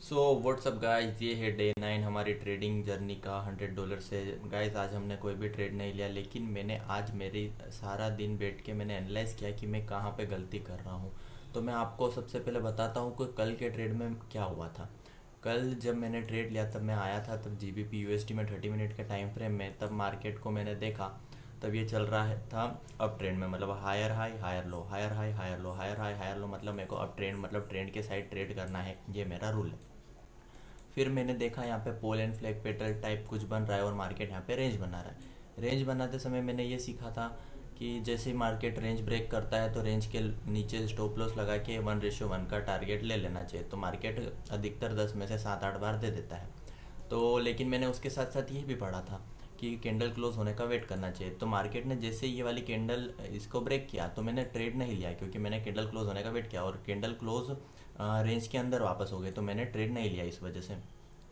So what's up guys, ये है day 9 हमारी ट्रेडिंग जर्नी का $100 से। गाइस आज हमने कोई भी ट्रेड नहीं लिया, लेकिन मैंने आज मेरी सारा दिन बैठ के मैंने एनालाइज किया कि मैं कहाँ पे गलती कर रहा हूँ। तो मैं आपको सबसे पहले बताता हूँ कि कल के ट्रेड में क्या हुआ था। कल जब मैंने ट्रेड लिया तब मैं आया था, तब GBP USD में 30 मिनट के टाइम फ्रेम में, तब मार्केट को मैंने देखा। तब ये चल रहा है था अप ट्रेंड में, मतलब higher high higher low, higher high higher low, higher high higher low, मतलब मेरे को अप ट्रेंड मतलब ट्रेंड के साइड ट्रेड करना है, ये मेरा रूल है। फिर मैंने देखा यहाँ पे pole and flag petal type कुछ बन रहा है और मार्केट यहाँ पे रेंज बना रहा है। रेंज बनाते समय मैंने ये सीखा था कि जैसे ही मार्केट रेंज ब्रेक करता है तो रेंज के नीचे स्टॉप लॉस लगा के 1:1 का टारगेट ले लेना चाहिए। तो मार्केट अधिकतर 10 में से 7-8 बार दे देता है। तो लेकिन मैंने उसके साथ साथ ये भी पढ़ा था कि कैंडल क्लोज होने का वेट करना चाहिए। तो मार्केट ने जैसे ये वाली कैंडल इसको ब्रेक किया तो मैंने ट्रेड नहीं लिया, क्योंकि मैंने कैंडल क्लोज होने का वेट किया और कैंडल क्लोज रेंज के अंदर वापस हो गए, तो मैंने ट्रेड नहीं लिया इस वजह से।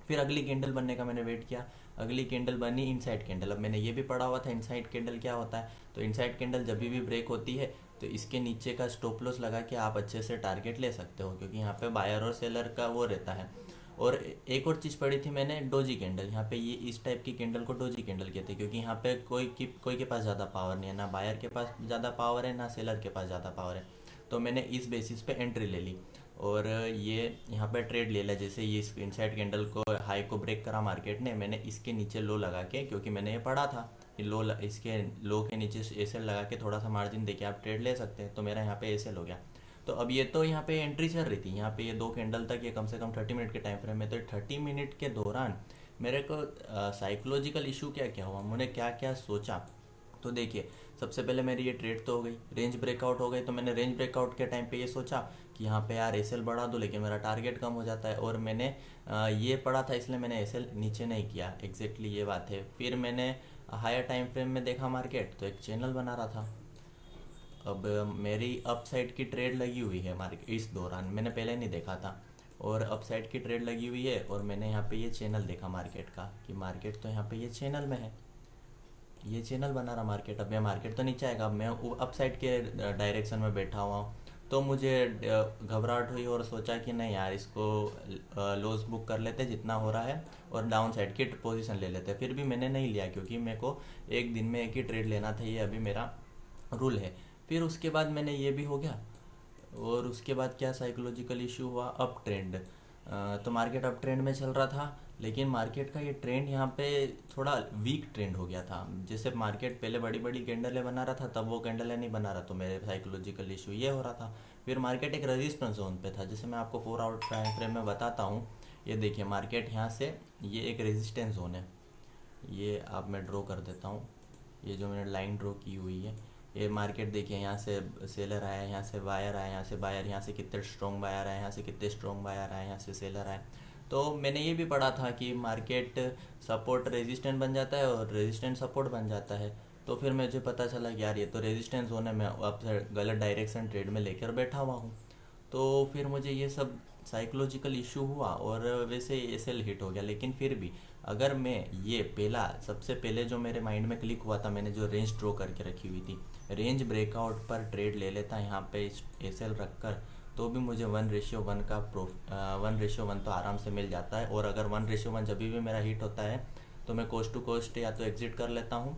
फिर अगली कैंडल बनने का मैंने वेट किया। अगली कैंडल बनी इनसाइड कैंडल। अब मैंने ये भी पढ़ा हुआ था इनसाइड कैंडल क्या होता है। तो इनसाइड कैंडल जब भी ब्रेक होती है तो इसके नीचे का स्टॉप लॉस लगा के आप अच्छे से टारगेट ले सकते हो, क्योंकि यहाँ पे बायर और सेलर का वो रहता है। और एक और चीज़ पढ़ी थी मैंने, डोजी कैंडल। यहाँ पे ये इस टाइप की कैंडल को डोजी कैंडल कहते हैं, क्योंकि यहाँ पे कोई के पास ज़्यादा पावर नहीं है, ना बायर के पास ज़्यादा पावर है ना सेलर के पास ज़्यादा पावर है। तो मैंने इस बेसिस पे एंट्री ले ली और ये यहाँ पे ट्रेड ले लिया। जैसे ये इस इनसाइड कैंडल को हाई को ब्रेक करा मार्केट ने, मैंने इसके नीचे लो लगा के, क्योंकि मैंने ये पढ़ा था कि इसके लो के नीचे एसएल लगा के थोड़ा सा मार्जिन देके आप ट्रेड ले सकते हैं। तो मेरा यहाँ पे एसएल हो गया। तो अब ये तो यहाँ पे एंट्री चल रही थी, यहाँ पे ये 2 कैंडल तक ये कम से कम 30 मिनट के टाइम फ्रेम में। तो 30 मिनट के दौरान मेरे को साइकोलॉजिकल इशू क्या क्या हुआ, मैंने क्या क्या सोचा। तो देखिए, सबसे पहले मेरी ये ट्रेड तो हो गई, रेंज ब्रेकआउट हो गई। तो मैंने रेंज ब्रेकआउट के टाइम पे ये सोचा कि यहाँ पे यार एसएल बढ़ा दूँ, लेकिन मेरा टारगेट कम हो जाता है। और मैंने ये पढ़ा था इसलिए मैंने एसएल नीचे नहीं किया, एग्जैक्टली ये बात है। फिर मैंने हायर टाइम फ्रेम में देखा मार्केट तो एक चैनल बना रहा था। अब मेरी अप साइड की ट्रेड लगी हुई है मार्केट इस दौरान, मैंने पहले नहीं देखा था। और अप साइड की ट्रेड लगी हुई है और मैंने यहाँ पे ये चैनल देखा मार्केट का कि मार्केट तो यहाँ पे ये चैनल में है, ये चैनल बना रहा मार्केट। अब मैं मार्केट तो नीचे आएगा, अब मैं अप साइड के डायरेक्शन में बैठा हुआ हूँ। तो मुझे घबराहट हुई और सोचा कि नहीं यार, इसको लॉस बुक कर लेते जितना हो रहा है और डाउन साइड की पोजीशन ले लेते। फिर भी मैंने नहीं लिया, क्योंकि मेरे को एक दिन में एक ही ट्रेड लेना था, ये अभी मेरा रूल है। फिर उसके बाद मैंने ये भी हो गया। और उसके बाद क्या साइकोलॉजिकल इशू हुआ, अप ट्रेंड। तो मार्केट अप ट्रेंड में चल रहा था, लेकिन मार्केट का ये ट्रेंड यहाँ पे थोड़ा वीक ट्रेंड हो गया था। जैसे मार्केट पहले बड़ी बड़ी कैंडलें बना रहा था, तब वो कैंडलें नहीं बना रहा, तो मेरे साइकोलॉजिकल इशू ये हो रहा था। फिर मार्केट एक रेजिस्टेंस जोन पे था, जैसे मैं आपको 4 आवर टाइम फ्रेम में बताता हूँ। ये देखिए मार्केट यहाँ से, ये एक रेजिस्टेंस जोन है। ये आप मैं ड्रॉ कर देता हूँ, ये जो मैंने लाइन ड्रॉ की हुई है। ये मार्केट देखिए, यहाँ से सेलर आया, यहाँ से बायर आया, यहाँ से बायर, यहाँ से कितने स्ट्रॉन्ग बायर आए, यहाँ से कितने स्ट्रॉन्ग बायर आए, यहाँ से सेलर आए। तो मैंने ये भी पढ़ा था कि मार्केट सपोर्ट रेजिस्टेंट बन जाता है और रेजिस्टेंट सपोर्ट बन जाता है। तो फिर मुझे पता चला कि यार ये तो रेजिस्टेंस होने में अब गलत डायरेक्शन ट्रेड में लेकर बैठा हुआ हूँ। तो फिर मुझे ये सब साइकोलॉजिकल इशू हुआ और वैसे एसएल हिट हो गया। लेकिन फिर भी अगर मैं ये पहला सबसे पहले जो मेरे माइंड में क्लिक हुआ था, मैंने जो रेंज ड्रॉ करके रखी हुई थी, रेंज ब्रेकआउट पर ट्रेड ले लेता यहाँ पे एसएल रख कर, तो भी मुझे 1:1 का 1:1 तो आराम से मिल जाता है। और अगर 1:1 जब भी मेरा हिट होता है तो मैं कोस्ट टू कोस्ट या तो एग्जिट कर लेता हूँ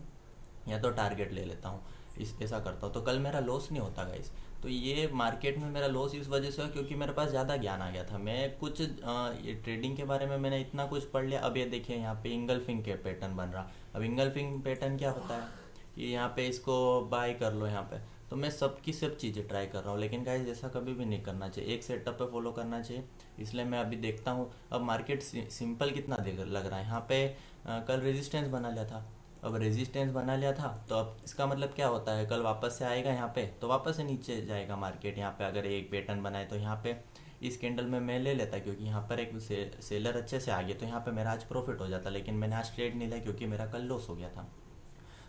या तो टारगेट ले लेता हूँ, इस ऐसा करता हूँ। तो कल मेरा लॉस नहीं होता गाइस। तो ये मार्केट में मेरा लॉस इस वजह से हुआ क्योंकि मेरे पास ज़्यादा ज्ञान आ गया था। मैं कुछ ये ट्रेडिंग के बारे में मैंने इतना कुछ पढ़ लिया। अब ये देखिए यहाँ पे इंगल्फिंग के पैटर्न बन रहा। अब इंगल्फिंग पैटर्न क्या होता है कि यहाँ पे इसको बाय कर लो यहाँ पे। तो मैं सबकी सब चीज़ें ट्राई कर रहा हूँ, लेकिन गाइस ऐसा कभी भी नहीं करना चाहिए, एक सेटअप पे फॉलो करना चाहिए। इसलिए मैं अभी देखता हूँ। अब मार्केट सिंपल कितना लग रहा है यहाँ पे। कल रेजिस्टेंस बना लिया था। अब रेजिस्टेंस बना लिया था तो अब इसका मतलब क्या होता है, कल वापस से आएगा यहाँ पे तो वापस से नीचे जाएगा मार्केट। यहाँ पे अगर एक पैटर्न बनाए तो यहाँ पे इस कैंडल में मैं ले लेता, क्योंकि यहाँ पर एक सेलर अच्छे से आ गए, तो यहाँ पे मेरा आज प्रॉफिट हो जाता। लेकिन मैंने आज ट्रेड नहीं लिया क्योंकि मेरा कल लॉस हो गया था।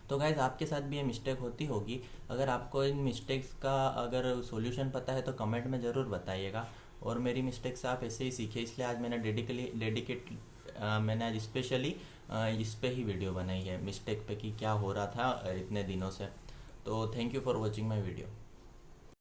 तो गाइज आपके साथ भी ये मिस्टेक होती होगी। अगर आपको इन मिस्टेक्स का अगर सॉल्यूशन पता है तो कमेंट में ज़रूर बताइएगा। और मेरी मिस्टेक से आप ऐसे ही सीखे, इसलिए आज मैंने मैंने आज स्पेशली इस पे ही वीडियो बनाई है, मिस्टेक पे कि क्या हो रहा था इतने दिनों से। तो thank you for watching my video.